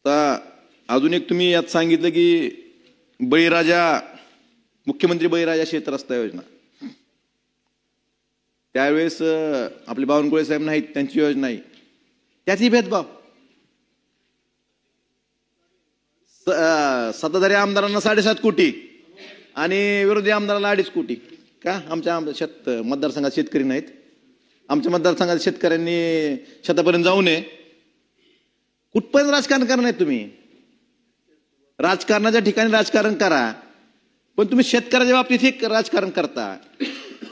आता अजून एक तुम्ही यात सांगितलं की बळीराजा मुख्यमंत्री बळीराजा शेत रस्ता योजना, त्यावेळेस आपले बावनकुळे साहेब नाहीत, त्यांची योजना आहे, त्याची भेदभाव. सत्ताधारी आमदारांना 7.5 कोटी आणि विरोधी आमदाराला 2.5 कोटी. का? आमच्या मतदारसंघात शेतकरी नाहीत, आमच्या मतदारसंघात शेतकऱ्यांनी शेतापर्यंत जाऊ नये. कुठपर्यंत राजकारण करणार तुम्ही? राजकारणाच्या ठिकाणी राजकारण करा, पण तुम्ही शेतकऱ्याच्या बाबतीत हे राजकारण करता.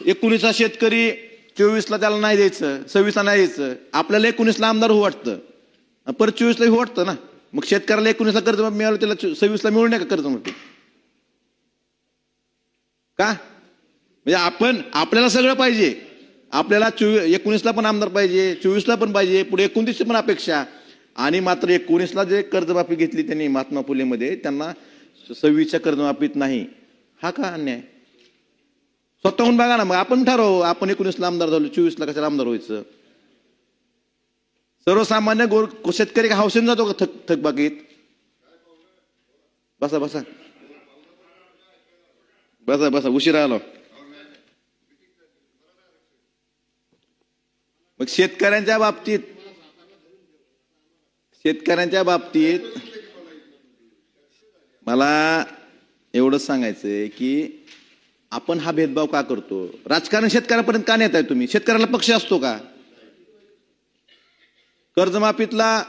19 शेतकरी 24 त्याला नाही द्यायचं, 26 नाही द्यायचं. आपल्याला 19 आमदार हो वाटतं, परत 24 हो वाटतं ना. मग शेतकऱ्याला 19 कर्ज मिळालं, त्याला 26 मिळू नये का कर्जमाफी? का? म्हणजे आपल्याला सगळं पाहिजे. आपल्याला 19 पण आमदार पाहिजे, 24 पण पाहिजे, पुढे 29 पण अपेक्षा. आणि मात्र 19 जे कर्जमाफी घेतली त्यांनी महात्मा फुलेमध्ये, त्यांना 26 कर्जमाफीत नाही. हा का अन्याय? स्वतःहून बघा ना. मग आपण ठरवू, आपण 19 आमदार झालो, 24 कशाला आमदार व्हायचं? सर्वसामान्य शेतकरी का हौसेन जातो का थकबाकीत? बसा बसा बसा बसा, उशिरा आलो. मग शेतकऱ्यांच्या बाबतीत मला एवढंच सांगायचंय की आपण हा भेदभाव का करतो? राजकारण शेतकऱ्यापर्यंत का नेताय तुम्ही? शेतकऱ्याला पक्ष असतो का? कर्जमाफीतला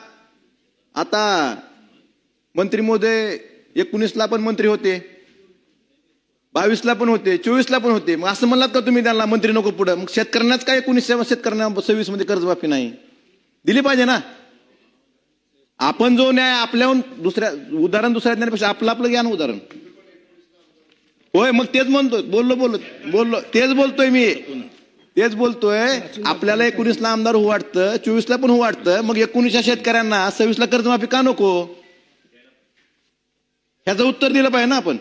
आता मंत्री महोदय 19 पण मंत्री होते, 22 पण होते, 24 पण होते. मग असं म्हणलात का तुम्ही त्यांना मंत्री नको पुढे? मग शेतकऱ्यांनाच काय 19 शेतकऱ्यांना 26 मध्ये कर्जमाफी नाही दिली पाहिजे ना. आपण जो न्याय आपल्याहून दुसऱ्या देण्यापेक्षा आपलं घ्या ना उदाहरण. होय, मग तेच म्हणतो, बोललो तेच बोलतोय मी, तेच बोलतोय. आपल्याला 19 आमदार हो वाटतं, 24 पण हो वाटतं, मग 19 शेतकऱ्यांना 26 कर्जमाफी का नको? ह्याचं उत्तर दिलं पाहिजे ना आपण.